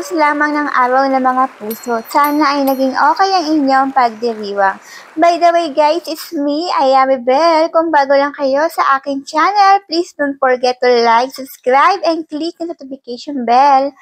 kakatapos lamang ng araw ng mga puso. Sana ay naging okay ang inyong pagdiriwang. By the way guys, it's me, Ayame Bell. Kung bago lang kayo sa aking channel, please don't forget to like, subscribe, and click the notification bell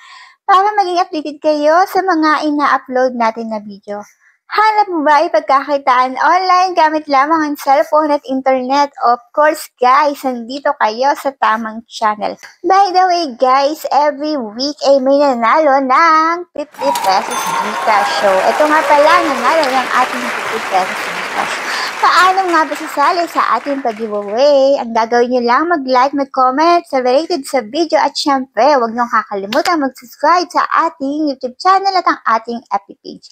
para maging updated kayo sa mga ina-upload natin na video. Hanap mo ba ipagkakitaan online gamit lamang ang cellphone at internet? Of course guys, nandito kayo sa tamang channel. By the way guys, every week ay may nanalo ng 50 pesos Gcash. So, ito nga pala nanalo ng ating 50 pesos Gcash. Paano nga ba sasali sa ating pag-giveaway? Ang gagawin nyo lang mag-like, mag-comment sa related sa video at syempre, huwag nyo kakalimutan mag-subscribe sa ating YouTube channel at ang ating FB page.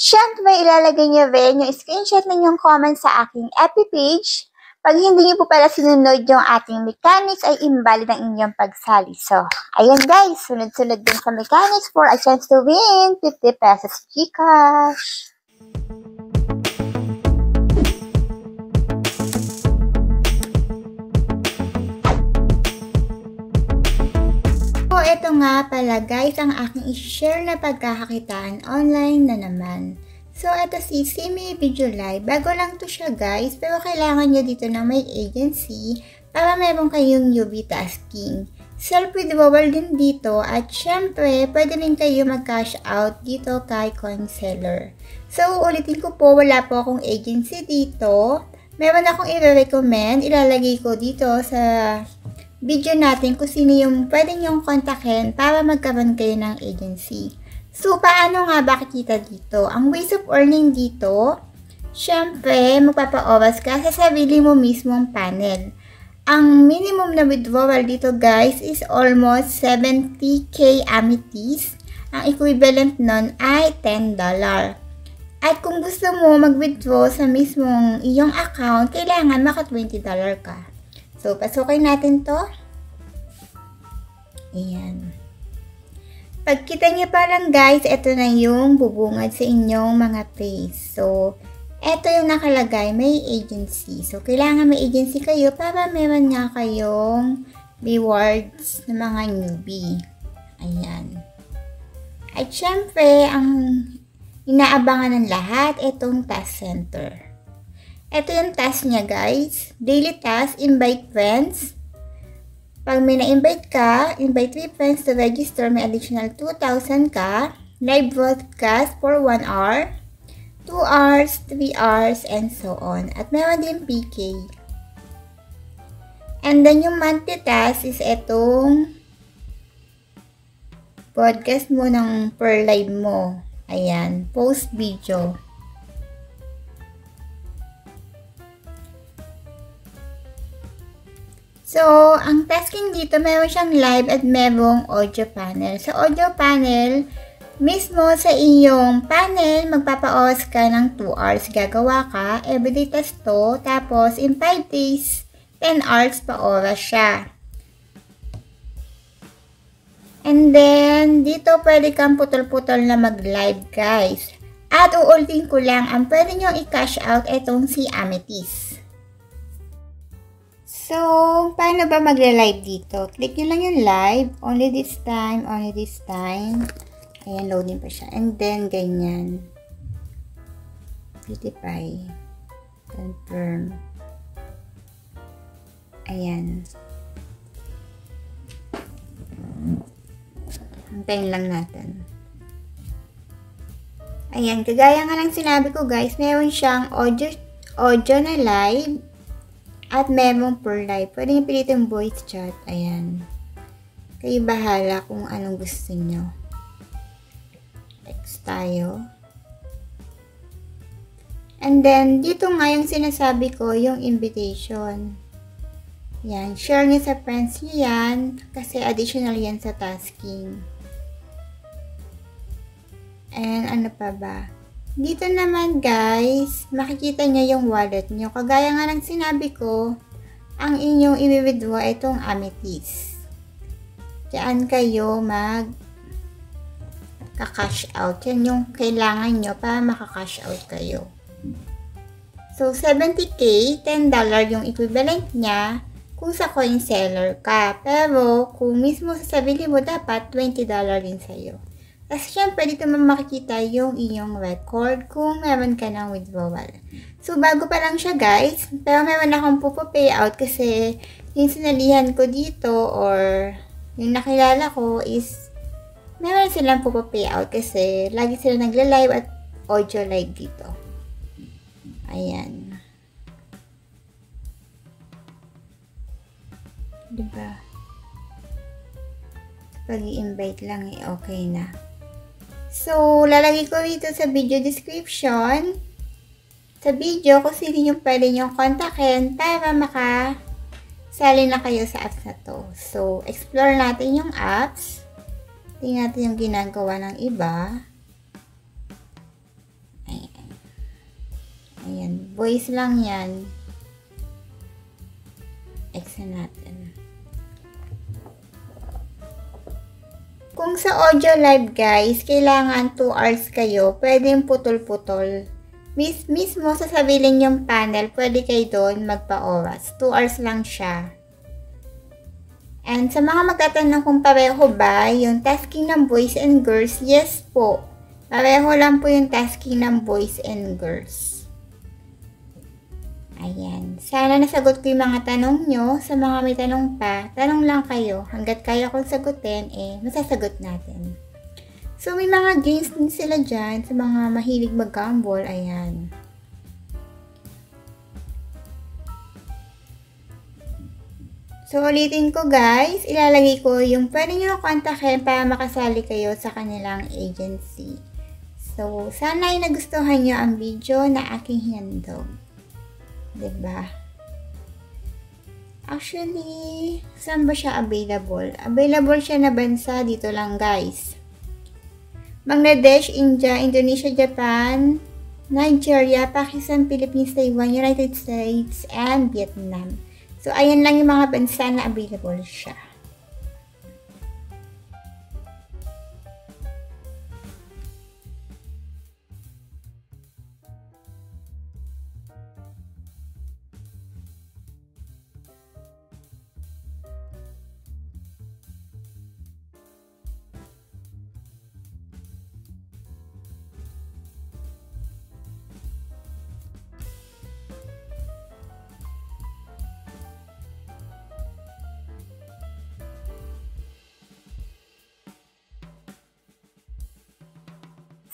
Syempre, ilalagay nyo rin yung screenshot ninyong comment sa aking FB page. Pag hindi nyo po pala sinunod yung ating mechanics ay invalid ang inyong pagsali. So, ayan guys, sunod-sunod din sa mechanics for a chance to win 50 pesos Gcash. So, ito nga pala guys, ang aking i-share na pagkakakitaan online na naman. So, ito si Simi Video Live. Bago lang to siya guys, pero kailangan nyo dito na may agency para meron kayong UV tasking. Self-withdrawal din dito at syempre, pwede rin kayo mag-cash out dito kay CoinSeller. So, ulitin ko po, wala po akong agency dito. Meron akong i-recommend, ilalagay ko dito sa video natin kung sino yung pwede nyong kontakin para magkaroon kayo ng agency. So, paano nga ba kikita dito? Ang ways of earning dito, syempre, magpapa-oras ka sa sarili mo mismong panel. Ang minimum na withdrawal dito guys is almost 70k amethyst. Ang equivalent nun ay $10. At kung gusto mo mag-withdraw sa mismong iyong account, kailangan maka $20 ka. So, pasukin natin to. Ayan. Pagkita niyo pa lang guys, ito na yung bubungad sa inyong mga face. So, ito yung nakalagay, may agency. So, kailangan may agency kayo para meron nga kayong rewards ng mga newbie. Ayan. At syempre, ang inaabangan ng lahat, itong task center. Ito yung task niya guys. Daily task, invite friends. Pag may na-invite ka, invite 3 friends to register, may additional 2,000 ka. Live broadcast for 1 hour, 2 hours, 3 hours, and so on. At meron din PK. And then yung monthly task is itong broadcast mo ng per live mo. Ayan, post video. So, ang tasking dito, meron siyang live at merong audio panel. Sa audio panel, mismo sa iyong panel, magpapa-oras ka ng 2 hours. Gagawa ka, everyday task to, tapos in 5 days, 10 hours pa oras siya. And then, dito pwede kang putol-putol na mag-live guys. At uulitin ko lang, ang pwede nyo i-cash out itong si Amethyst. So, paano ba magla-live dito? Click nyo lang yung live. Only this time, only this time. Ayan, loading pa siya. And then, ganyan. Beautify. Confirm. Ayan. Hintayin lang natin. Ayan, kagaya nga lang sinabi ko guys, meron siyang audio na live. At meron per live. Pwede nyo pilitin voice chat. Ayan. Kayo bahala kung anong gusto nyo. Text tayo. And then, dito nga yung sinasabi ko, yung invitation. Yan. Share nyo sa friends nyo yan. Kasi additional yan sa tasking. And ano pa ba? Dito naman guys, makikita nyo yung wallet nyo. Kagaya nga ng sinabi ko, ang inyong i-withdraw itong Amethyst. Diyan kayo mag-cash out. Yan yung kailangan nyo para maka-cash out kayo. So, 70k, $10 yung equivalent niya kung sa CoinSeller ka. Pero, kung mismo sa sarili mo, dapat $20 din sa'yo. Tapos, syempre, dito mo makikita yung iyong record kung meron ka ng withdrawal. So, bago pa lang siya, guys. Pero meron akong payout kasi yung sinalihan ko dito or yung nakilala ko is meron silang payout kasi lagi sila nagla-live at audio live dito. Ayan. Diba? Pag-i-invite lang eh, okay na. So, lalagay ko dito sa video description sa video kung sino yung pwede nyong kontakin para makasali na kayo sa apps na to. So, explore natin yung apps. Tingnan natin yung ginagawa ng iba. Ayan. Ayan. Voice lang yan. Exit natin. Kung sa audio live guys, kailangan 2 hours kayo, pwedeng putol-putol. Mismo sasabihin yung panel, pwede kayo doon magpa-oras. 2 hours lang siya. And sa mga magtatanong kung pareho ba yung tasking ng boys and girls, yes po. Pareho lang po yung tasking ng boys and girls. Ayan. Sana nasagot ko yung mga tanong nyo. Sa mga may tanong pa, tanong lang kayo. Hanggat kaya kong sagutin, masasagot natin. So, may mga games din sila dyan sa mga mahilig mag-gamble. Ayan. So, ulitin ko guys. Ilalagay ko yung pwede nyo kontakin para makasali kayo sa kanilang agency. So, sana ay nagustuhan nyo ang video na aking hinandog. Diba? Actually, saan ba siya available? Available siya na bansa dito lang guys. Bangladesh, India, Indonesia, Japan, Nigeria, Pakistan, Philippines, Taiwan, United States, and Vietnam. So, ayan lang yung mga bansa na available siya.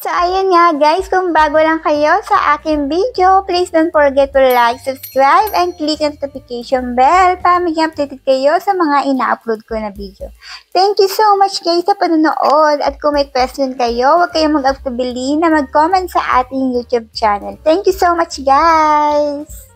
So, ayan nga guys, kung bago lang kayo sa aking video, please don't forget to like, subscribe, and click ang notification bell para maging updated kayo sa mga ina-upload ko na video. Thank you so much guys sa panonood at kung may question kayo, huwag kayong mag-agtubili na mag-comment sa ating YouTube channel. Thank you so much guys!